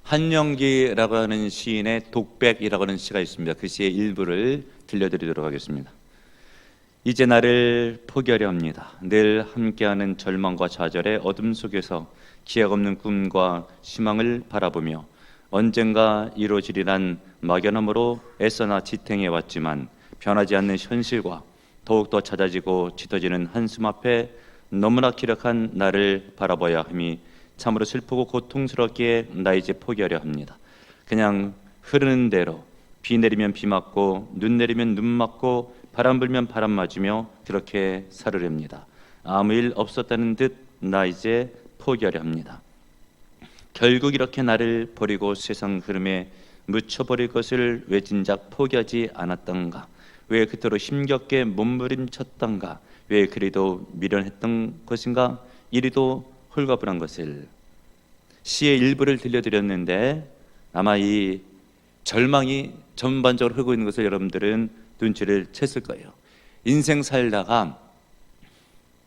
한영기라고 하는 시인의 독백이라고 하는 시가 있습니다. 그 시의 일부를 들려드리도록 하겠습니다. 이제 나를 포기하려 합니다. 늘 함께하는 절망과 좌절의 어둠 속에서 기약 없는 꿈과 희망을 바라보며 언젠가 이루어지리란 막연함으로 애써나 지탱해왔지만 변하지 않는 현실과 더욱더 잦아지고 짙어지는 한숨 앞에 너무나 기력한 나를 바라봐야 함이 참으로 슬프고 고통스럽기에 나 이제 포기하려 합니다. 그냥 흐르는 대로 비 내리면 비 맞고 눈 내리면 눈 맞고 바람 불면 바람 맞으며 그렇게 살으렵니다. 아무 일 없었다는 듯 나 이제 포기하려 합니다. 결국 이렇게 나를 버리고 세상 흐름에 묻혀버릴 것을 왜 진작 포기하지 않았던가? 왜 그토록 힘겹게 몸부림쳤던가? 왜 그리도 미련했던 것인가? 이리도 홀가분한 것을. 시의 일부를 들려드렸는데 아마 이 절망이 전반적으로 흐르고 있는 것을 여러분들은 눈치를 챘을 거예요. 인생 살다가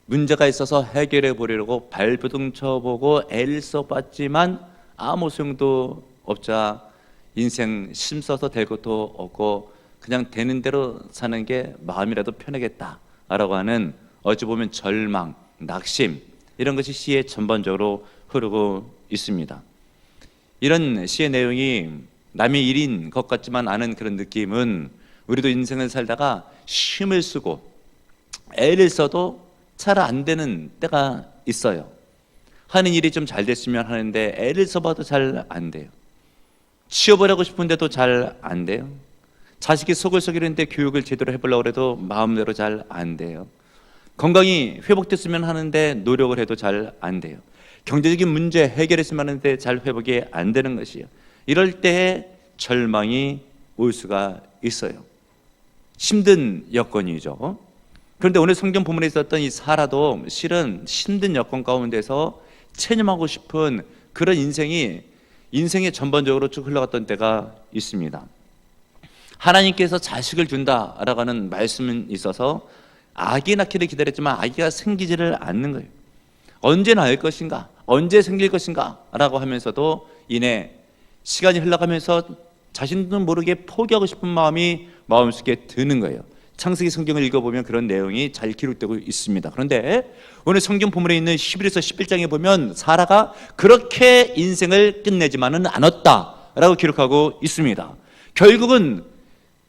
문제가 있어서 해결해 보려고 발버둥 쳐보고 애를 써봤지만 아무 소용도 없자 인생 힘써서 될 것도 없고 그냥 되는 대로 사는 게 마음이라도 편하겠다라고 하는 어찌 보면 절망, 낙심 이런 것이 시에 전반적으로 흐르고 있습니다. 이런 시의 내용이 남의 일인 것 같지만 않은 그런 느낌은 우리도 인생을 살다가 힘을 쓰고 애를 써도 잘 안 되는 때가 있어요. 하는 일이 좀 잘 됐으면 하는데 애를 써봐도 잘 안 돼요. 치워보려고 싶은데도 잘 안 돼요. 자식이 속을 썩이는데 교육을 제대로 해보려고 해도 마음대로 잘 안 돼요. 건강이 회복됐으면 하는데 노력을 해도 잘 안 돼요. 경제적인 문제 해결했으면 하는데 잘 회복이 안 되는 것이에요. 이럴 때에 절망이 올 수가 있어요. 힘든 여건이죠. 그런데 오늘 성경 본문에 있었던 이 사라도 실은 힘든 여건 가운데서 체념하고 싶은 그런 인생의 전반적으로 쭉 흘러갔던 때가 있습니다. 하나님께서 자식을 준다라고 하는 말씀은 있어서 아기 낳기를 기다렸지만 아기가 생기지를 않는 거예요. 언제 낳을 것인가? 언제 생길 것인가? 라고 하면서도 이내 시간이 흘러가면서 자신도 모르게 포기하고 싶은 마음이 마음속에 드는 거예요. 창세기 성경을 읽어보면 그런 내용이 잘 기록되고 있습니다. 그런데 오늘 성경 본문에 있는 11에서 11장에 보면 사라가 그렇게 인생을 끝내지만은 않았다라고 기록하고 있습니다. 결국은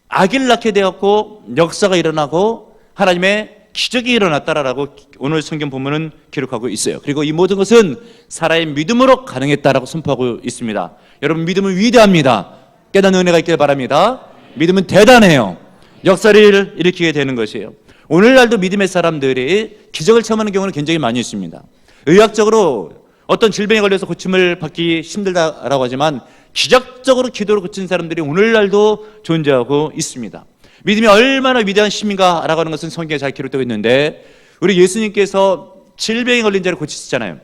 아기를 낳게 되었고 역사가 일어나고 하나님의 기적이 일어났다라고 오늘 성경 본문은 기록하고 있어요. 그리고 이 모든 것은 사라의 믿음으로 가능했다라고 선포하고 있습니다. 여러분, 믿음은 위대합니다. 깨닫는 은혜가 있길 바랍니다. 믿음은 대단해요. 역사를 일으키게 되는 것이에요. 오늘날도 믿음의 사람들이 기적을 체험하는 경우는 굉장히 많이 있습니다. 의학적으로 어떤 질병에 걸려서 고침을 받기 힘들다라고 하지만 기적적으로 기도로 고친 사람들이 오늘날도 존재하고 있습니다. 믿음이 얼마나 위대한 힘인가라고 하는 것은 성경에 잘 기록되고 있는데 우리 예수님께서 질병에 걸린 자를 고치시잖아요.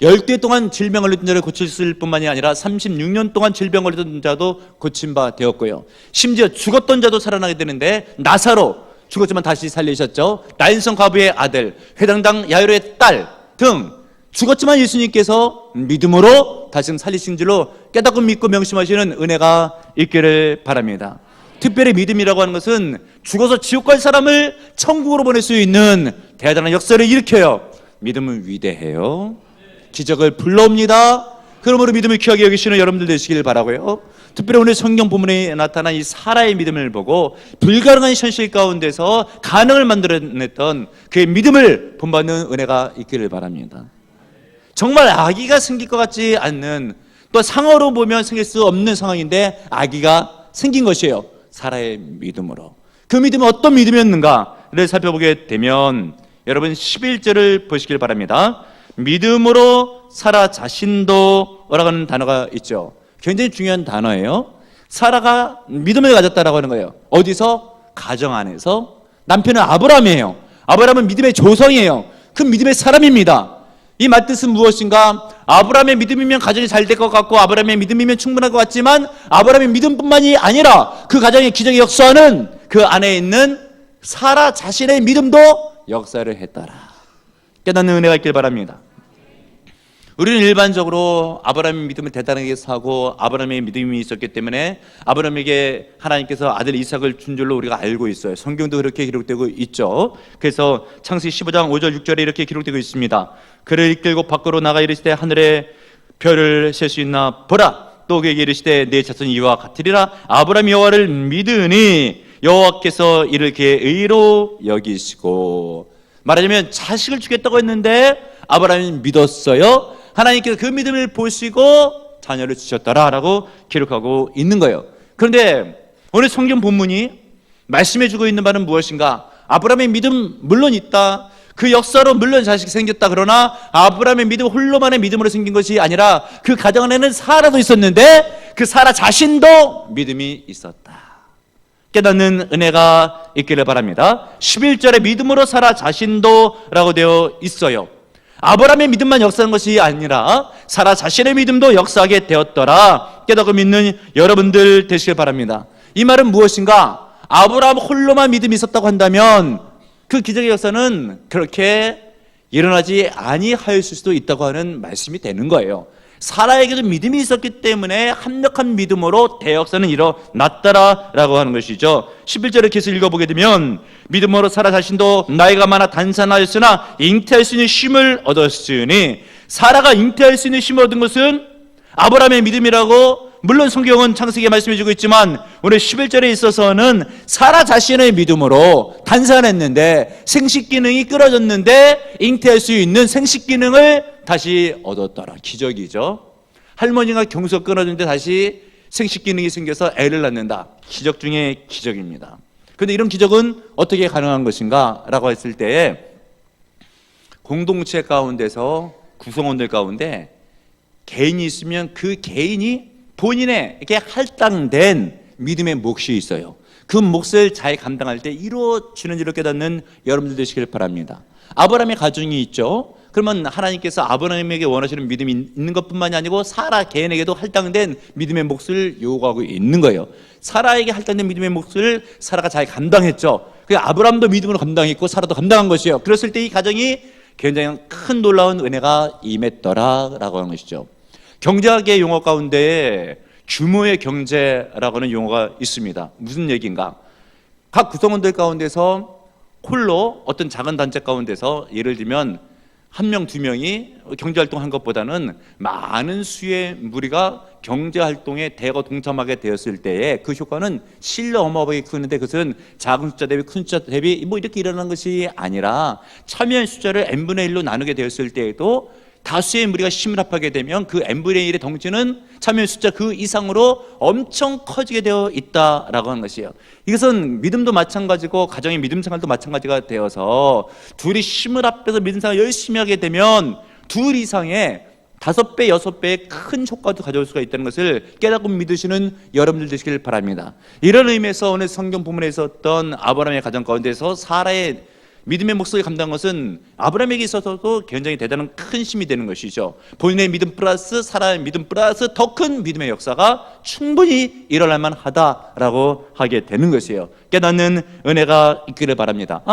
10개 동안 질병 걸린 자를 고쳤을 뿐만이 아니라 36년 동안 질병 걸린 자도 고친 바 되었고요. 심지어 죽었던 자도 살아나게 되는데 나사로 죽었지만 다시 살리셨죠. 나인성 과부의 아들, 회당당 야이로의 딸 등 죽었지만 예수님께서 믿음으로 다시 살리신 줄로 깨닫고 믿고 명심하시는 은혜가 있기를 바랍니다. 특별히 믿음이라고 하는 것은 죽어서 지옥 갈 사람을 천국으로 보낼 수 있는 대단한 역사를 일으켜요. 믿음은 위대해요. 기적을 불러옵니다. 그러므로 믿음을 귀하게 여기시는 여러분들 되시길 바라고요. 특별히 오늘 성경 본문에 나타난 이 사라의 믿음을 보고 불가능한 현실 가운데서 가능을 만들어냈던 그의 믿음을 본받는 은혜가 있기를 바랍니다. 정말 아기가 생길 것 같지 않는, 또 상어로 보면 생길 수 없는 상황인데 아기가 생긴 것이에요. 사라의 믿음으로. 그 믿음은 어떤 믿음이었는가를 살펴보게 되면 여러분 11절을 보시길 바랍니다. 믿음으로 사라 자신도 라고 하는 단어가 있죠. 굉장히 중요한 단어예요. 사라가 믿음을 가졌다라고 하는 거예요. 어디서? 가정 안에서. 남편은 아브라함이에요. 아브라함은 믿음의 조상이에요. 그 믿음의 사람입니다. 이 말뜻은 무엇인가? 아브라함의 믿음이면 가정이 잘 될 것 같고 아브라함의 믿음이면 충분할 것 같지만 아브라함의 믿음뿐만이 아니라 그 가정의 기적의 역사는 그 안에 있는 사라 자신의 믿음도 역사를 했더라. 깨닫는 은혜가 있길 바랍니다. 우리는 일반적으로 아브라함의 믿음을 대단하게 사고 아브라함의 믿음이 있었기 때문에 아브라함에게 하나님께서 아들 이삭을 준 줄로 우리가 알고 있어요. 성경도 그렇게 기록되고 있죠. 그래서 창세기 15장 5절 6절에 이렇게 기록되고 있습니다. 그를 이끌고 밖으로 나가 이르시되 하늘의 별을 셀 수 있나 보라. 또 그에게 이르시되 내 자손이 이와 같으리라. 아브라함이 여호와를 믿으니 여호와께서 이를 그의 의로 여기시고. 말하자면 자식을 주겠다고 했는데 아브라함이 믿었어요. 하나님께서 그 믿음을 보시고 자녀를 주셨더라라고 기록하고 있는 거예요. 그런데 오늘 성경 본문이 말씀해주고 있는 바는 무엇인가? 아브라함의 믿음 물론 있다. 그 역사로 물론 자식이 생겼다. 그러나 아브라함의 믿음 홀로만의 믿음으로 생긴 것이 아니라 그 가정 안에는 사라도 있었는데 그 사라 자신도 믿음이 있었다. 깨닫는 은혜가 있기를 바랍니다. 11절에 믿음으로 사라 자신도 라고 되어 있어요. 아브라함의 믿음만 역사한 것이 아니라 사라 자신의 믿음도 역사하게 되었더라. 깨닫고 믿는 여러분들 되시길 바랍니다. 이 말은 무엇인가? 아브라함 홀로만 믿음이 있었다고 한다면 그 기적의 역사는 그렇게 일어나지 아니하였을 수도 있다고 하는 말씀이 되는 거예요. 사라에게도 믿음이 있었기 때문에 합력한 믿음으로 대역사는 일어났더라라고 하는 것이죠. 11절을 계속 읽어보게 되면 믿음으로 사라 자신도 나이가 많아 단산하였으나 잉태할 수 있는 쉼을 얻었으니, 사라가 잉태할 수 있는 쉼을 얻은 것은 아브라함의 믿음이라고 물론 성경은 창세기에 말씀해주고 있지만 오늘 11절에 있어서는 사라 자신의 믿음으로 단산했는데 생식 기능이 끊어졌는데 잉태할 수 있는 생식 기능을 다시 얻었더라. 기적이죠. 할머니가 경수가 끊어졌는데 다시 생식 기능이 생겨서 애를 낳는다. 기적 중에 기적입니다. 그런데 이런 기적은 어떻게 가능한 것인가 라고 했을 때 공동체 가운데서 구성원들 가운데 개인이 있으면 그 개인이 본인의 이렇게 할당된 믿음의 몫이 있어요. 그 몫을 잘 감당할 때 이루어지는 일을 깨닫는 여러분들 되시길 바랍니다. 아브라함의 가정이 있죠. 그러면 하나님께서 아브라함에게 원하시는 믿음이 있는 것뿐만이 아니고 사라 개인에게도 할당된 믿음의 몫을 요구하고 있는 거예요. 사라에게 할당된 믿음의 몫을 사라가 잘 감당했죠. 그 아브라함도 믿음으로 감당했고 사라도 감당한 것이에요. 그랬을 때 이 가정이 굉장히 큰 놀라운 은혜가 임했더라라고 하는 것이죠. 경제학의 용어 가운데 규모의 경제라고 하는 용어가 있습니다. 무슨 얘기인가? 각 구성원들 가운데서 홀로 어떤 작은 단체 가운데서 예를 들면 한 명, 두 명이 경제활동한 것보다는 많은 수의 무리가 경제활동에 대거 동참하게 되었을 때에 그 효과는 실로 어마어마하게 크는데 그것은 작은 숫자 대비 큰 숫자 대비 뭐 이렇게 일어나는 것이 아니라 참여한 숫자를 n분의 1로 나누게 되었을 때에도 다수의 무리가 힘을 합하게 되면 그 n분의 1의 덩치는 참여한 숫자 그 이상으로 엄청 커지게 되어 있다라고 하는 것이에요. 이것은 믿음도 마찬가지고 가정의 믿음 생활도 마찬가지가 되어서 둘이 힘을 합해서 믿음 생활 열심히 하게 되면 둘 이상의 5배, 6배의 큰 효과도 가져올 수가 있다는 것을 깨닫고 믿으시는 여러분들 되시길 바랍니다. 이런 의미에서 오늘 성경 본문에 있었던 아브라함의 가정 가운데서 사라의 믿음의 몫을 감당한 것은 아브라함에게 있어서도 굉장히 대단한 큰 힘이 되는 것이죠. 본인의 믿음 플러스 사라의 믿음 플러스 더 큰 믿음의 역사가 충분히 일어날 만하다라고 하게 되는 것이에요. 깨닫는 은혜가 있기를 바랍니다.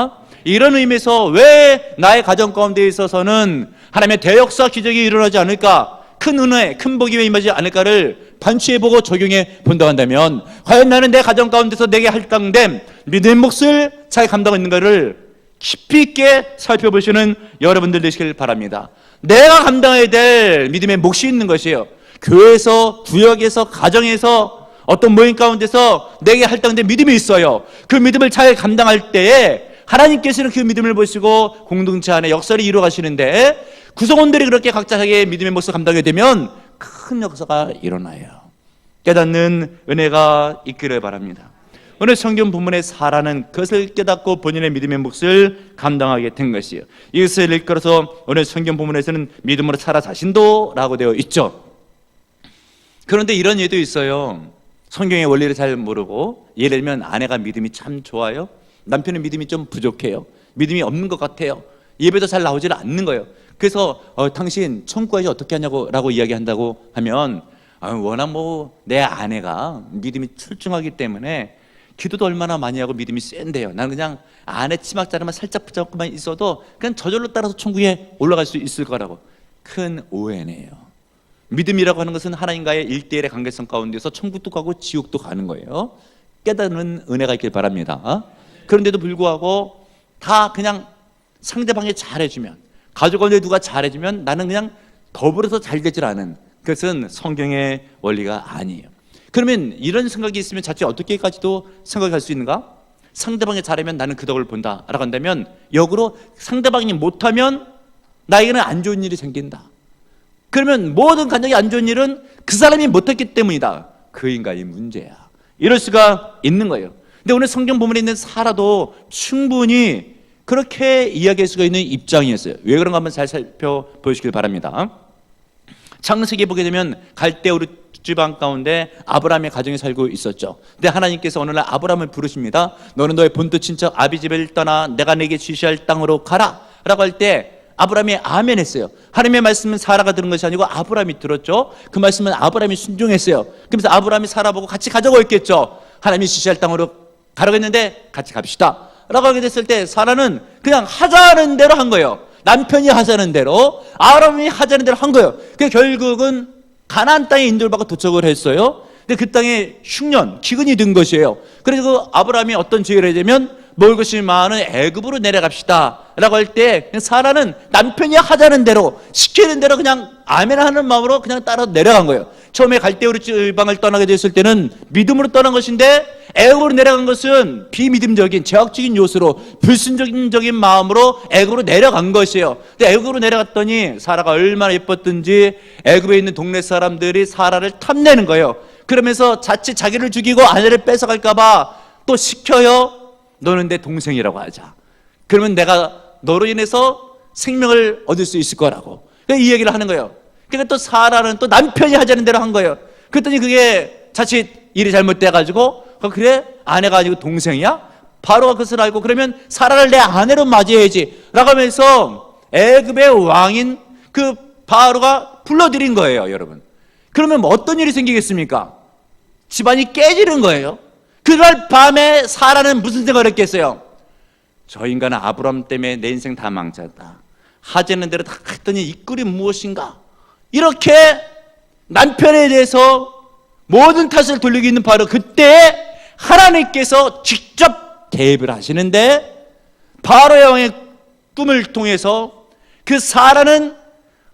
이런 의미에서 왜 나의 가정 가운데 있어서는 하나님의 대역사 기적이 일어나지 않을까, 큰 은혜, 큰 복이 임하지 않을까를 반추해보고 적용해 본다고 한다면 과연 나는 내 가정 가운데서 내게 할당된 믿음의 몫을 잘 감당하고 있는가를 깊이 있게 살펴보시는 여러분들 되시길 바랍니다. 내가 감당해야 될 믿음의 몫이 있는 것이에요. 교회에서, 구역에서, 가정에서, 어떤 모임 가운데서 내게 할당된 믿음이 있어요. 그 믿음을 잘 감당할 때에 하나님께서는 그 믿음을 보시고 공동체 안에 역사를 이루어 가시는데 구성원들이 그렇게 각자 자기의 믿음의 몫을 감당하게 되면 큰 역사가 일어나요. 깨닫는 은혜가 있기를 바랍니다. 오늘 성경 본문의 사라는 그것을 깨닫고 본인의 믿음의 몫을 감당하게 된 것이에요. 이것을 일컬어서 오늘 성경 본문에서는 믿음으로 사라 자신도 라고 되어 있죠. 그런데 이런 예도 있어요. 성경의 원리를 잘 모르고 예를 들면 아내가 믿음이 참 좋아요. 남편의 믿음이 좀 부족해요. 믿음이 없는 것 같아요. 예배도 잘 나오질 않는 거예요. 그래서 당신 천국 가야지 어떻게 하냐고 라고 이야기한다고 하면 워낙 내 아내가 믿음이 출중하기 때문에 기도도 얼마나 많이 하고 믿음이 센데요. 나는 그냥 아내 치맛자루만 살짝 붙잡고만 있어도 그냥 저절로 따라서 천국에 올라갈 수 있을 거라고. 큰 오해네요. 믿음이라고 하는 것은 하나님과의 일대일의 관계성 가운데서 천국도 가고 지옥도 가는 거예요. 깨닫는 은혜가 있길 바랍니다. 그런데도 불구하고 다 그냥 상대방이 잘해주면, 가족 간에 누가 잘해주면 나는 그냥 더불어서 잘 되질 않은, 그것은 성경의 원리가 아니에요. 그러면 이런 생각이 있으면 자칫 어떻게까지도 생각할 수 있는가? 상대방이 잘하면 나는 그 덕을 본다 라고 한다면, 역으로 상대방이 못하면 나에게는 안 좋은 일이 생긴다. 그러면 모든 가정에 안 좋은 일은 그 사람이 못했기 때문이다. 그 인간이 문제야. 이럴 수가 있는 거예요. 근데 오늘 성경 본문에 있는 사라도 충분히 그렇게 이야기할 수가 있는 입장이었어요. 왜 그런가 한번 잘 살펴보시길 바랍니다. 창세기에 보게 되면 갈대우르 지방 가운데 아브라함의 가정이 살고 있었죠. 근데 하나님께서 어느 날 아브라함을 부르십니다. 너는 너의 본토 친척 아비집을 떠나 내가 내게 지시할 땅으로 가라 라고 할 때 아브라함이 아멘 했어요. 하나님의 말씀은 사라가 들은 것이 아니고 아브라함이 들었죠. 그 말씀은 아브라함이 순종했어요. 그러면서 아브라함이 사라 보고 같이 가자고 했겠죠. 하나님이 지시할 땅으로 가라고 했는데 같이 갑시다 라고 하게 됐을 때 사라는 그냥 하자는 대로 한 거예요. 남편이 하자는 대로, 아브라함이 하자는 대로 한 거예요. 그래서 결국은 가나안 땅에 인도를 받고 도착을 했어요. 근데 그 땅에 흉년, 기근이 든 것이에요. 그래서 아브라함이 어떤 제의를 하자면 먹을 것이 많은 애굽으로 내려갑시다 라고 할 때 사라는 남편이 하자는 대로, 시키는 대로 그냥 아멘 하는 마음으로 그냥 따라 내려간 거예요. 처음에 갈대우르 지방을 떠나게 됐을 때는 믿음으로 떠난 것인데, 애굽으로 내려간 것은 비믿음적인 제약적인 요소로 불순종적인 마음으로 애굽으로 내려간 것이에요. 근데 애굽으로 내려갔더니 사라가 얼마나 예뻤든지 애굽에 있는 동네 사람들이 사라를 탐내는 거예요. 그러면서 자칫 자기를 죽이고 아내를 뺏어갈까 봐 또 시켜요. 너는 내 동생이라고 하자. 그러면 내가 너로 인해서 생명을 얻을 수 있을 거라고. 이 얘기를 하는 거예요. 그러니까 또 사라는 또 남편이 하자는 대로 한 거예요. 그랬더니 그게 자칫 일이 잘못돼가지고, 그래? 아내가 아니고 동생이야? 바로가 그것을 알고, 그러면 사라를 내 아내로 맞이해야지 라고 하면서 애굽의 왕인 그 바로가 불러들인 거예요, 여러분. 그러면 뭐 어떤 일이 생기겠습니까? 집안이 깨지는 거예요. 그날 밤에 사라는 무슨 생각을 했겠어요? 저 인간은 아브라함 때문에 내 인생 다 망쳤다. 하자는 대로 다 했더니 이 꼴이 무엇인가? 이렇게 남편에 대해서 모든 탓을 돌리고 있는 바로 그때 하나님께서 직접 개입을 하시는데, 바로의 왕의 꿈을 통해서 그 사라는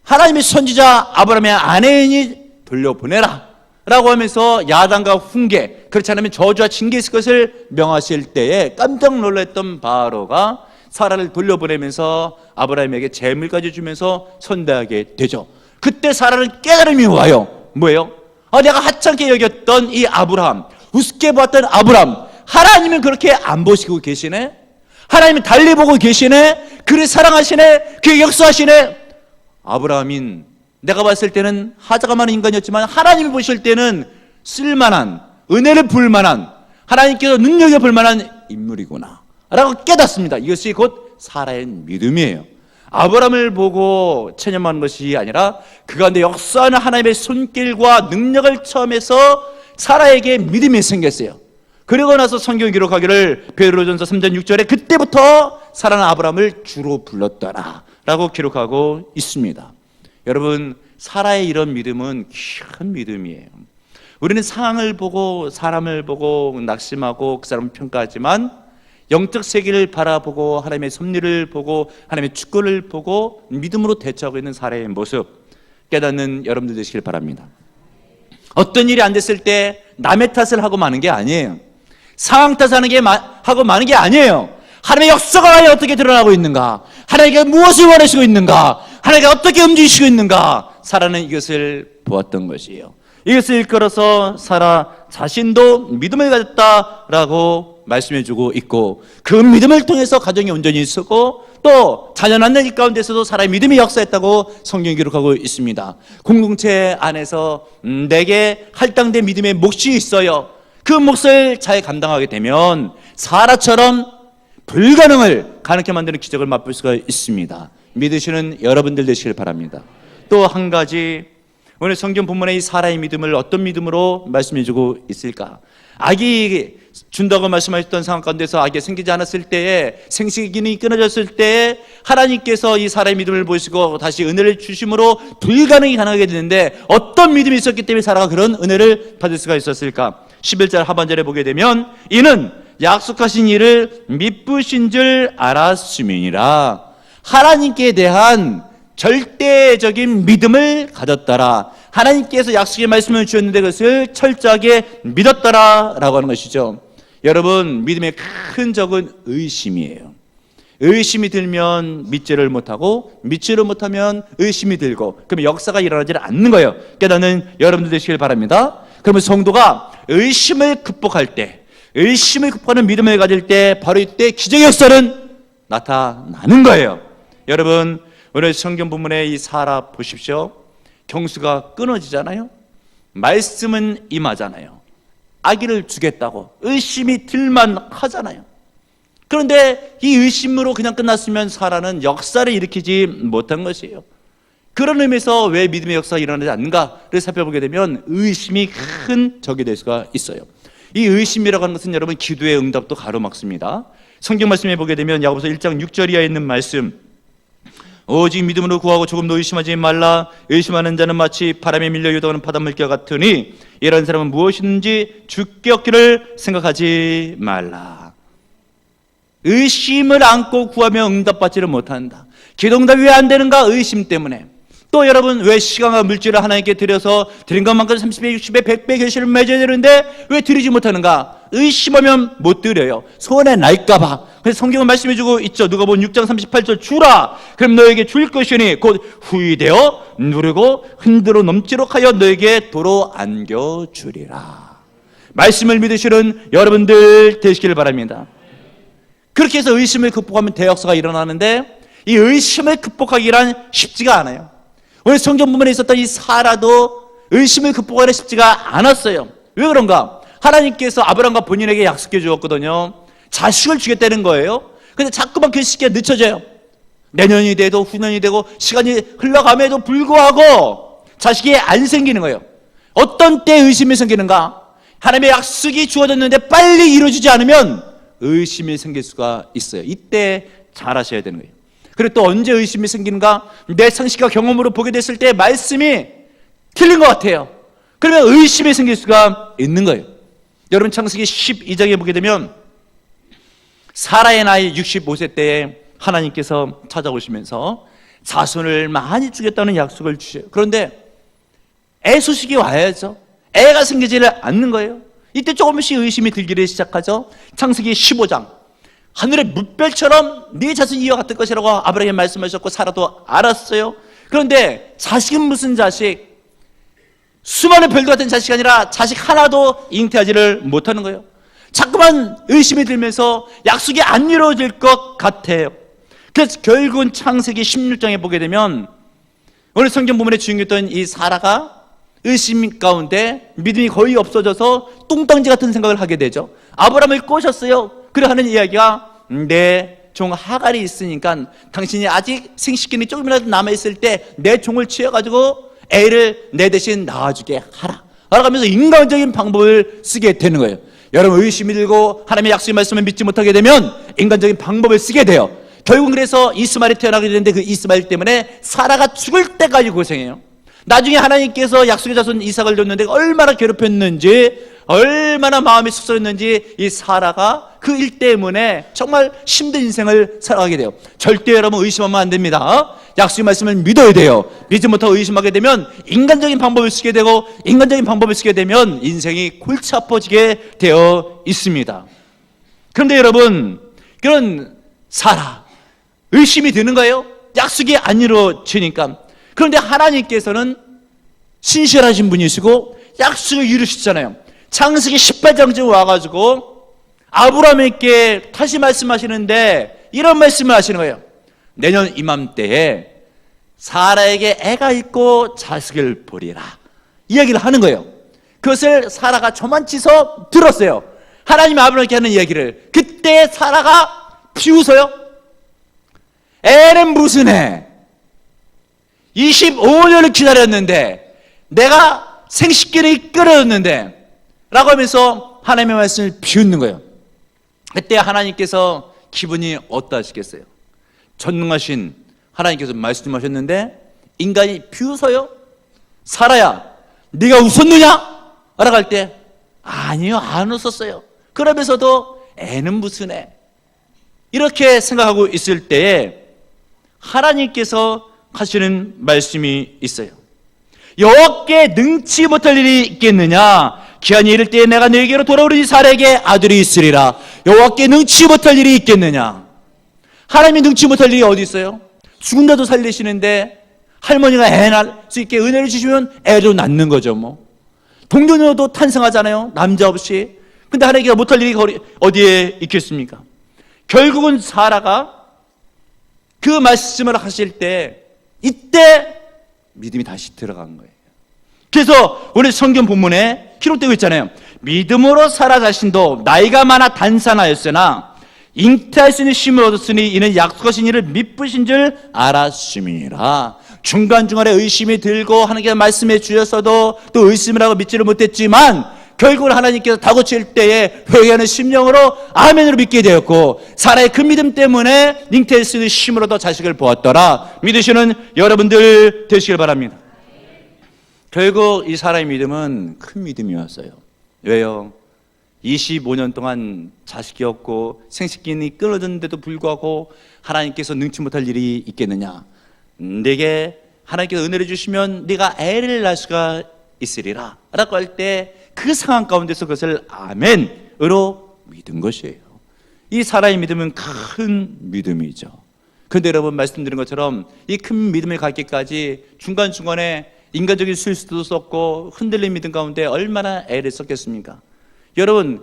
하나님의 선지자 아브라함의 아내이니 돌려보내라 라고 하면서 야단과 훈계, 그렇지 않으면 저주와 징계 있을 것을 명하실 때에 깜짝 놀랐던 바로가 사라를 돌려보내면서 아브라함에게 재물까지 주면서 선대하게 되죠. 그때 사라는 깨달음이 와요. 뭐예요? 내가 하찮게 여겼던 이 아브라함, 우습게 보았던 아브라함, 하나님은 그렇게 안 보시고 계시네? 하나님은 달리 보고 계시네? 그를 사랑하시네? 그의 역사하시네? 아브라함인 내가 봤을 때는 하자가 많은 인간이었지만 하나님이 보실 때는 쓸만한, 은혜를 불만한, 하나님께서 눈여겨볼 만한 인물이구나 라고 깨닫습니다. 이것이 곧 사라의 믿음이에요. 아브라함을 보고 체념하는 것이 아니라 그 가운데 역사하는 하나님의 손길과 능력을 체험해서 사라에게 믿음이 생겼어요. 그리고 나서 성경이 기록하기를 베드로전서 3장 6절에 그때부터 사라는 아브라함을 주로 불렀더라 라고 기록하고 있습니다. 여러분, 사라의 이런 믿음은 귀한 믿음이에요. 우리는 상황을 보고 사람을 보고 낙심하고 그 사람을 평가하지만, 영적 세계를 바라보고 하나님의 섭리를 보고 하나님의 주권을 보고 믿음으로 대처하고 있는 사라의 모습 깨닫는 여러분들 되시길 바랍니다. 어떤 일이 안 됐을 때 남의 탓을 하고 마는 게 아니에요. 상황 탓하는 게 하고 마는 게 아니에요. 하나님의 역사가 어떻게 드러나고 있는가, 하나님께 무엇을 원하시고 있는가, 하나님께 어떻게 움직이시고 있는가, 사라는 이것을 보았던 것이에요. 이것을 일컬어서 사라 자신도 믿음을 가졌다라고 말씀해주고 있고, 그 믿음을 통해서 가정이 온전히 있었고 또 자녀 낳는 이 가운데서도 사라의 믿음이 역사했다고 성경이 기록하고 있습니다. 공동체 안에서 내게 할당된 믿음의 몫이 있어요. 그 몫을 잘 감당하게 되면 사라처럼 불가능을 가능케 만드는 기적을 맛볼 수가 있습니다. 믿으시는 여러분들 되시길 바랍니다. 또 한 가지, 오늘 성경 본문의 이 사라의 믿음을 어떤 믿음으로 말씀해주고 있을까? 아기 준다고 말씀하셨던 상황 가운데서 아기가 생기지 않았을 때에, 생식기능이 끊어졌을 때에 하나님께서 이 사라의 믿음을 보시고 다시 은혜를 주심으로 불가능이 가능하게 되는데, 어떤 믿음이 있었기 때문에 사라가 그런 은혜를 받을 수가 있었을까? 11절 하반절에 보게 되면, 이는 약속하신 일을 미쁘신 줄 알았음이니라. 하나님께 대한 절대적인 믿음을 가졌더라. 하나님께서 약속의 말씀을 주셨는데 그것을 철저하게 믿었더라 라고 하는 것이죠. 여러분, 믿음의 큰 적은 의심이에요. 의심이 들면 믿지를 못하고, 믿지를 못하면 의심이 들고, 그러면 역사가 일어나지 않는 거예요. 깨닫는 여러분들 되시길 바랍니다. 그러면 성도가 의심을 극복할 때, 의심을 극복하는 믿음을 가질 때, 바로 이때 기적의 역사는 나타나는 거예요. 여러분, 오늘 성경 본문의 이 사라 보십시오. 경수가 끊어지잖아요. 말씀은 임하잖아요. 아기를 주겠다고 의심이 들만 하잖아요. 그런데 이 의심으로 그냥 끝났으면 사라는 역사를 일으키지 못한 것이에요. 그런 의미에서 왜 믿음의 역사가 일어나지 않는가를 살펴보게 되면 의심이 큰 적이 될 수가 있어요. 이 의심이라고 하는 것은 여러분 기도의 응답도 가로막습니다. 성경 말씀에 보게 되면 야고보서 1장 6절 이하에 있는 말씀, 오직 믿음으로 구하고 조금도 의심하지 말라. 의심하는 자는 마치 바람에 밀려 유도하는 바닷물결 같으니 이런 사람은 무엇이든지 죽게 얻기를 생각하지 말라. 의심을 안고 구하며 응답받지를 못한다. 기도 응답이 왜 안 되는가? 의심 때문에. 또 여러분, 왜 시간과 물질을 하나님께 드려서 드린 것만큼 30배, 60배, 100배 결실을 맺어야 되는데 왜 드리지 못하는가? 의심하면 못 드려요. 손해 날까 봐. 그래서 성경은 말씀해주고 있죠. 누가복음 6장 38절, 주라 그럼 너에게 줄 것이니 곧 후이되어 누르고 흔들어 넘치도록 하여 너에게 도로 안겨주리라. 말씀을 믿으시는 여러분들 되시기를 바랍니다. 그렇게 해서 의심을 극복하면 대역사가 일어나는데, 이 의심을 극복하기란 쉽지가 않아요. 오늘 성경 부분에 있었던 이 사라도 의심을 극복하기란 쉽지가 않았어요. 왜 그런가? 하나님께서 아브라함과 본인에게 약속해 주었거든요. 자식을 주겠다는 거예요. 근데 자꾸만 그 시기가 늦춰져요. 내년이 돼도 후년이 되고 시간이 흘러감에도 불구하고 자식이 안 생기는 거예요. 어떤 때 의심이 생기는가? 하나님의 약속이 주어졌는데 빨리 이루어지지 않으면 의심이 생길 수가 있어요. 이때 잘 하셔야 되는 거예요. 그리고 또 언제 의심이 생기는가? 내 상식과 경험으로 보게 됐을 때 말씀이 틀린 것 같아요. 그러면 의심이 생길 수가 있는 거예요. 여러분, 창세기 12장에 보게 되면 사라의 나이 65세 때에 하나님께서 찾아오시면서 자손을 많이 주겠다는 약속을 주셔요. 그런데 애 소식이 와야죠. 애가 생기지를 않는 거예요. 이때 조금씩 의심이 들기를 시작하죠. 창세기 15장, 하늘의 물별처럼 네 자손이 이와 같을 것이라고 아브라함이 말씀하셨고 사라도 알았어요. 그런데 자식은 무슨 자식? 수많은 별도 같은 자식이 아니라 자식 하나도 잉태하지를 못하는 거예요. 자꾸만 의심이 들면서 약속이 안 이루어질 것 같아요. 그래서 결국은 창세기 16장에 보게 되면 오늘 성경 부분에 주인공이었던 이 사라가 의심 가운데 믿음이 거의 없어져서 뚱땅지 같은 생각을 하게 되죠. 아브라함을 꼬셨어요. 그래 하는 이야기가, 내 종 하갈이 있으니까 당신이 아직 생식기능이 조금이라도 남아있을 때 내 종을 취해가지고 애를 내 대신 낳아주게 하라 라고 하면서 인간적인 방법을 쓰게 되는 거예요. 여러분, 의심이 들고 하나님의 약속의 말씀을 믿지 못하게 되면 인간적인 방법을 쓰게 돼요. 결국 그래서 이스마엘이 태어나게 되는데 그 이스마엘 때문에 사라가 죽을 때까지 고생해요. 나중에 하나님께서 약속의 자손 이삭을 줬는데 얼마나 괴롭혔는지, 얼마나 마음이 쑥스러웠는지 이 사라가 그 일 때문에 정말 힘든 인생을 살아가게 돼요. 절대 여러분 의심하면 안 됩니다. 약속의 말씀을 믿어야 돼요. 믿지 못하고 의심하게 되면 인간적인 방법을 쓰게 되고, 인간적인 방법을 쓰게 되면 인생이 골치 아파지게 되어 있습니다. 그런데 여러분, 그런 사라 의심이 드는 거예요. 약속이 안 이루어지니까. 그런데 하나님께서는 신실하신 분이시고 약속을 이루시잖아요. 창세기 18장쯤 와가지고 아브라함에게 다시 말씀하시는데 이런 말씀을 하시는 거예요. 내년 이맘때에 사라에게 애가 있고 자식을 보리라, 이야기를 하는 거예요. 그것을 사라가 저만치서 들었어요. 하나님이 아브라함에게 하는 이야기를. 그때 사라가 비웃어요. 애는 무슨 애, 25년을 기다렸는데 내가 생식기를 끌어줬는데 라고 하면서 하나님의 말씀을 비웃는 거예요. 그때 하나님께서 기분이 어떠하시겠어요? 전능하신 하나님께서 말씀하셨는데 인간이 비웃어요? 사라야, 네가 웃었느냐? 라고 할 때 아니요, 안 웃었어요. 그러면서도 애는 무슨 애? 이렇게 생각하고 있을 때에 하나님께서 하시는 말씀이 있어요. 여호와께 능치 못할 일이 있겠느냐? 기한이 이를 때에 내가 너에게로 돌아오리니 사라에게 아들이 있으리라. 여호와께 능치 못할 일이 있겠느냐? 하나님이 능치 못할 일이 어디 있어요? 죽은다도 살리시는데 할머니가 애 낳을 수 있게 은혜를 주시면 애도 낳는 거죠. 뭐 동료녀도 탄생하잖아요, 남자 없이. 근데 하나님께서 못할 일이 어디에 있겠습니까? 결국은 사라가 그 말씀을 하실 때 이때 믿음이 다시 들어간 거예요. 그래서 오늘 성경 본문에 기록되고 있잖아요. 믿음으로 사라 자신도 나이가 많아 단산하였으나 잉태할 수 있는 쉼을 얻었으니 이는 약속하신 이를 미쁘신 줄 알았음이라. 중간중간에 의심이 들고 하나님께서 말씀해 주셨어도 또 의심을 하고 믿지를 못했지만 결국은 하나님께서 다고칠 때에 회개하는 심령으로 아멘으로 믿게 되었고, 사라의 그 믿음 때문에 잉태할 수 있는 쉼으로도 자식을 보았더라. 믿으시는 여러분들 되시길 바랍니다. 결국 이 사라의 믿음은 큰 믿음이었어요. 왜요? 25년 동안 자식이 없고 생식기는 끊어졌는데도 불구하고 하나님께서 능치 못할 일이 있겠느냐? 내게 하나님께서 은혜를 주시면 네가 애를 낳을 수가 있으리라 라고 할 때 그 상황 가운데서 그것을 아멘으로 믿은 것이에요. 이 사라의 믿음은 큰 믿음이죠. 그런데 여러분, 말씀드린 것처럼 이 큰 믿음을 갖기까지 중간중간에 인간적인 실수도 썼고 흔들린 믿음 가운데 얼마나 애를 썼겠습니까? 여러분,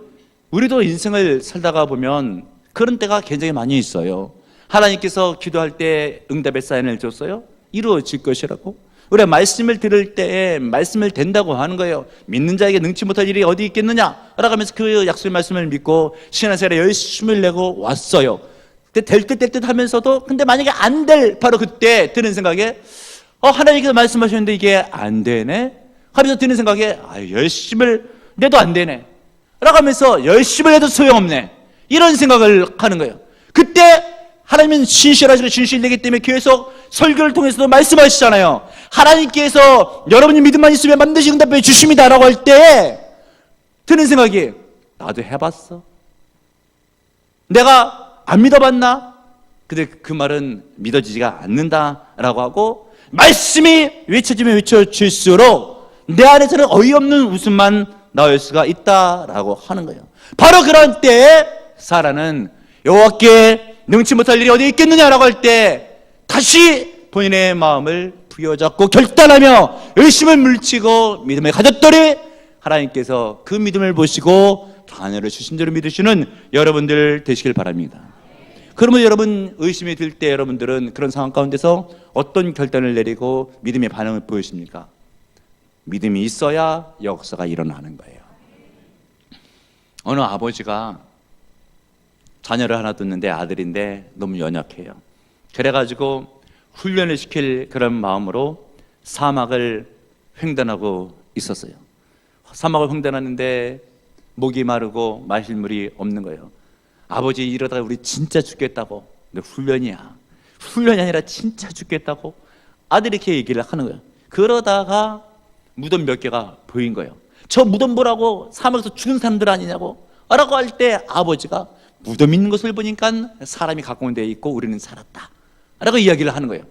우리도 인생을 살다가 보면 그런 때가 굉장히 많이 있어요. 하나님께서 기도할 때 응답의 사인을 줬어요? 이루어질 것이라고. 우리가 말씀을 들을 때에 말씀을 된다고 하는 거예요. 믿는 자에게 능치 못할 일이 어디 있겠느냐? 라고 하면서 그 약속의 말씀을 믿고 신앙생활에 열심을 내고 왔어요. 근데 될 듯 하면서도 근데 만약에 안 될 바로 그때 드는 생각에 하나님께서 말씀하셨는데 이게 안 되네? 하면서 드는 생각에 열심을 내도 안 되네 라고 하면서 열심을 해도 소용없네, 이런 생각을 하는 거예요. 그때 하나님은 신실하시고 진실되기 때문에 계속 설교를 통해서도 말씀하시잖아요. 하나님께서 여러분이 믿음만 있으면 반드시 응답해 주십니다 라고 할 때 드는 생각이, 나도 해봤어? 내가 안 믿어봤나? 근데 그 말은 믿어지지가 않는다 라고 하고, 말씀이 외쳐지면 외쳐질수록 내 안에서는 어이없는 웃음만 나올 수가 있다라고 하는 거예요. 바로 그런 때에 사라는 여호와께 능치 못할 일이 어디 있겠느냐라고 할 때 다시 본인의 마음을 부여잡고 결단하며 열심을 물치고 믿음을 가졌더니 하나님께서 그 믿음을 보시고 자녀를 주신 줄을 믿으시는 여러분들 되시길 바랍니다. 그러면 여러분, 의심이 들 때 여러분들은 그런 상황 가운데서 어떤 결단을 내리고 믿음의 반응을 보이십니까? 믿음이 있어야 역사가 일어나는 거예요. 어느 아버지가 자녀를 하나 뒀는데 아들인데 너무 연약해요. 그래가지고 훈련을 시킬 그런 마음으로 사막을 횡단하고 있었어요. 사막을 횡단하는데 목이 마르고 마실 물이 없는 거예요. 아버지, 이러다가 우리 진짜 죽겠다고. 근데 훈련이 아니라 진짜 죽겠다고 아들이 이렇게 얘기를 하는 거예요. 그러다가 무덤 몇 개가 보인 거예요. 저 무덤 보라고, 사막에서 죽은 사람들 아니냐고 라고 할 때 아버지가 무덤 있는 것을 보니까 사람이 가까운 데에 있고 우리는 살았다 라고 이야기를 하는 거예요.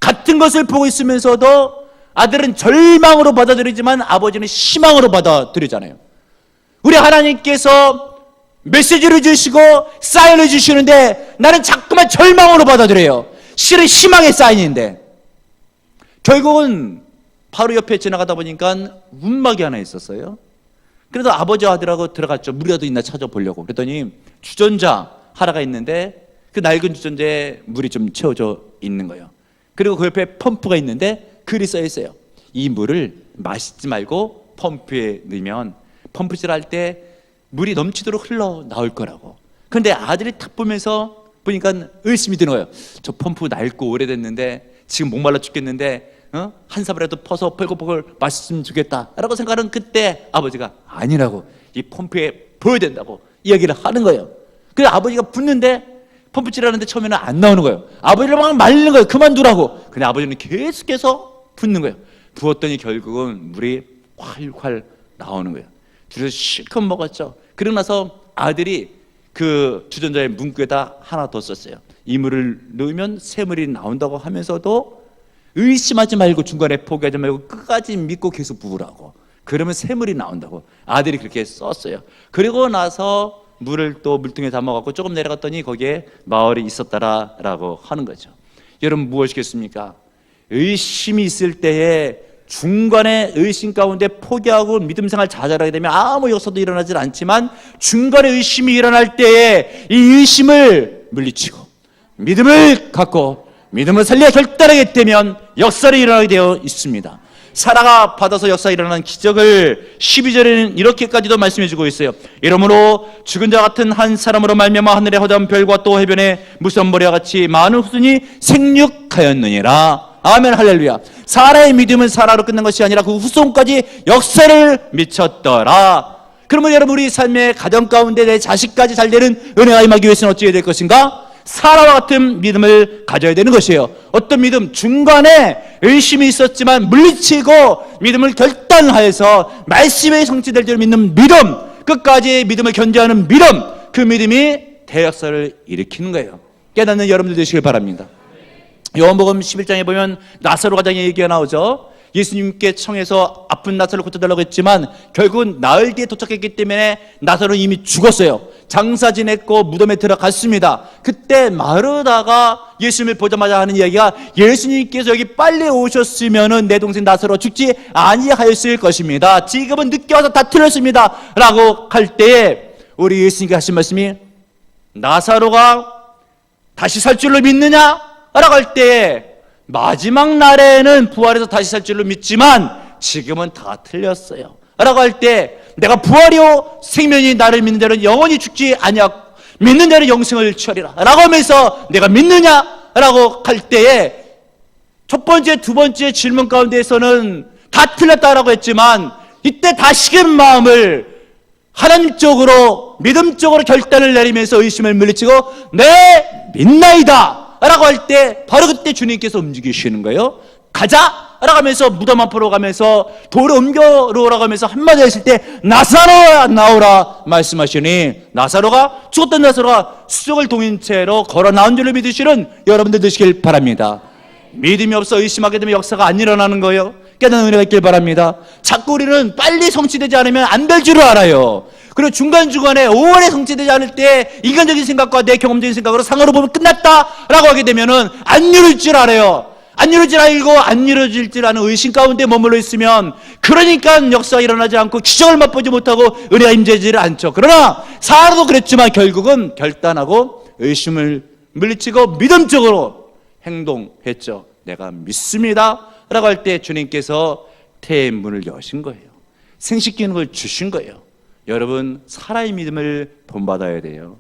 같은 것을 보고 있으면서도 아들은 절망으로 받아들이지만 아버지는 희망으로 받아들이잖아요. 우리 하나님께서 메시지를 주시고 사인을 주시는데 나는 자꾸만 절망으로 받아들여요. 실은 희망의 사인인데. 결국은 바로 옆에 지나가다 보니까 움막이 하나 있었어요. 그래서 아버지와 아들하고 들어갔죠. 물이라도 있나 찾아보려고. 그랬더니 주전자 하나가 있는데 그 낡은 주전자에 물이 좀 채워져 있는 거예요. 그리고 그 옆에 펌프가 있는데 글이 써 있어요. 이 물을 마시지 말고 펌프에 넣으면 펌프질 할 때 물이 넘치도록 흘러나올 거라고. 그런데 아들이 탁 보면서 보니까 의심이 드는 거예요. 저 펌프 낡고 오래됐는데 지금 목말라 죽겠는데 한 사발이라도 퍼서 벌컥벌컥 마셨으면 좋겠다라고 생각하는 그때 아버지가 아니라고, 이 펌프에 부어야 된다고 이야기를 하는 거예요. 그래서 아버지가 붓는데 펌프질하는데 처음에는 안 나오는 거예요. 아버지를 막 말리는 거예요. 그만두라고. 근데 아버지는 계속해서 붓는 거예요. 부었더니 결국은 물이 활활 나오는 거예요. 둘이서 실컷 먹었죠. 그러고 나서 아들이 그 주전자의 문구에다 하나 더 썼어요. 이 물을 넣으면 새물이 나온다고 하면서도 의심하지 말고 중간에 포기하지 말고 끝까지 믿고 계속 부으라고. 그러면 새물이 나온다고 아들이 그렇게 썼어요. 그리고 나서 물을 또 물통에 담아갖고 조금 내려갔더니 거기에 마을이 있었다라고 하는 거죠. 여러분 무엇이겠습니까? 의심이 있을 때에 중간에 의심 가운데 포기하고 믿음 생활 좌절하게 되면 아무 역사도 일어나질 않지만, 중간에 의심이 일어날 때에 이 의심을 물리치고 믿음을 갖고 믿음을 살려 결단하게 되면 역사를 일어나게 되어 있습니다. 사라가 받아서 역사가 일어난 기적을 12절에는 이렇게까지도 말씀해 주고 있어요. 이러므로 죽은 자 같은 한 사람으로 말미암아 하늘의 허다한 별과 또 해변의 무수한 머리와 같이 많은 후손이 생육하였느니라. 아멘, 할렐루야. 사라의 믿음은 사라로 끝난 것이 아니라 그 후손까지 역사를 미쳤더라. 그러면 여러분, 우리 삶의 가정 가운데 내 자식까지 잘 되는 은혜가 임하기 위해서는 어찌 해야 될 것인가? 사라와 같은 믿음을 가져야 되는 것이에요. 어떤 믿음? 중간에 의심이 있었지만 물리치고 믿음을 결단하여서 말씀의 성취될 줄 믿는 믿음, 끝까지 믿음을 견제하는 믿음, 그 믿음이 대역사를 일으키는 거예요. 깨닫는 여러분들 되시길 바랍니다. 요한복음 11장에 보면 나사로 가장의 얘기가 나오죠. 예수님께 청해서 아픈 나사로를 고쳐달라고 했지만 결국은 나흘 뒤에 도착했기 때문에 나사로는 이미 죽었어요. 장사 지냈고 무덤에 들어갔습니다. 그때 마르다가 예수님을 보자마자 하는 이야기가, 예수님께서 여기 빨리 오셨으면은 내 동생 나사로 죽지 아니하였을 것입니다. 지금은 늦게 와서 다 틀렸습니다 라고 할 때에 우리 예수님께 하신 말씀이, 나사로가 다시 살 줄로 믿느냐? 라고 할 때에 마지막 날에는 부활해서 다시 살 줄로 믿지만 지금은 다 틀렸어요 라고 할 때, 내가 부활이요 생명이 나를 믿는 자는 영원히 죽지 아니하고 믿는 자는 영생을 취하리라 라고 하면서 내가 믿느냐? 라고 할 때에 첫 번째, 두 번째 질문 가운데에서는 다 틀렸다라고 했지만, 이때 다시금 마음을 하나님 쪽으로, 믿음 쪽으로 결단을 내리면서 의심을 물리치고 네, 믿나이다 라고 할 때 바로 그때 주님께서 움직이시는 거예요. 가자! 라고 하면서 무덤 앞으로 가면서 돌을 옮겨오라고 하면서 한마디 했을 때 나사로야 나오라 말씀하시니, 나사로가, 죽었던 나사로가 수족을 동인 채로 걸어 나온 줄로 믿으시는 여러분들 되시길 바랍니다. 믿음이 없어 의심하게 되면 역사가 안 일어나는 거예요. 깨닫는 은혜가 있길 바랍니다. 자꾸 우리는 빨리 성취되지 않으면 안 될 줄을 알아요. 그리고 중간중간에 5월에 성취되지 않을 때 인간적인 생각과 내 경험적인 생각으로 상으로 보면 끝났다라고 하게 되면은 안 이룰 줄 알아요. 안 이룰 줄 알고 안 이루어질 줄 아는 의심 가운데 머물러 있으면, 그러니까 역사가 일어나지 않고 기적을 맛보지 못하고 은혜가 임재지를 않죠. 그러나 사라도 그랬지만 결국은 결단하고 의심을 물리치고 믿음적으로 행동했죠. 내가 믿습니다 라고 할 때 주님께서 태의 문을 여신 거예요. 생식기능을 주신 거예요. 여러분, 사라의 믿음을 본받아야 돼요.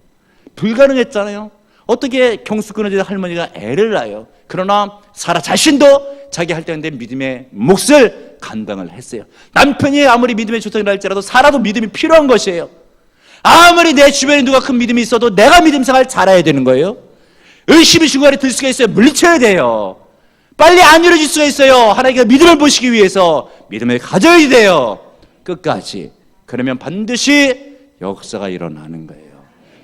불가능했잖아요. 어떻게 경수 끊어진 할머니가 애를 낳아요. 그러나 사라 자신도 자기 할 때인데 믿음의 몫을 감당을 했어요. 남편이 아무리 믿음의 조상이라 할지라도 사라도 믿음이 필요한 것이에요. 아무리 내 주변에 누가 큰 믿음이 있어도 내가 믿음 생활 잘해야 되는 거예요. 의심이 중간에 들 수가 있어요. 물리쳐야 돼요. 빨리 안 이루어질 수가 있어요. 하나님께 믿음을 보시기 위해서 믿음을 가져야 돼요. 끝까지. 그러면 반드시 역사가 일어나는 거예요.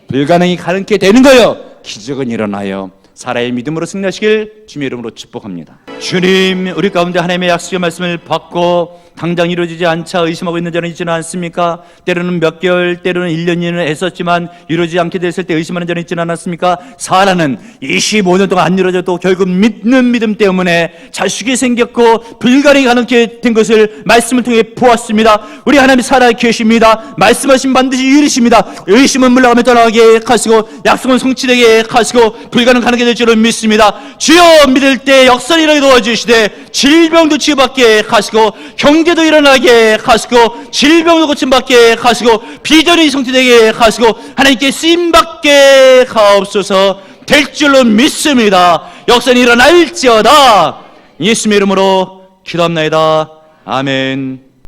불가능이 가능케 되는 거예요. 기적은 일어나요. 사라의 믿음으로 승리하시길 주님의 이름으로 축복합니다. 주님, 우리 가운데 하나님의 약속의 말씀을 받고 당장 이루어지지 않자 의심하고 있는 자는 있지는 않습니까? 때로는 몇 개월, 때로는 1년, 2년을 애썼지만 이루어지지 않게 됐을 때 의심하는 자는 있지는 않았습니까? 사라는 25년 동안 안 이루어져도 결국 믿는 믿음 때문에 자식이 생겼고 불가능이 가능케 된 것을 말씀을 통해 보았습니다. 우리 하나님 살아 계십니다. 말씀하신 반드시 이루십니다. 의심은 물러가며 떠나게 하시고 약속은 성취되게 하시고 불가능 가능케 될 줄을 믿습니다. 주여, 믿을 때 역사를 일어나게 도와주시되 질병도 치유받게 하시고 경제도 일어나게 하시고 질병도 고침받게 하시고 비전이 성취되게 하시고 하나님께 쓰임받게 하옵소서. 될 줄로 믿습니다. 역사는 일어날지어다. 예수님의 이름으로 기도합나이다. 아멘.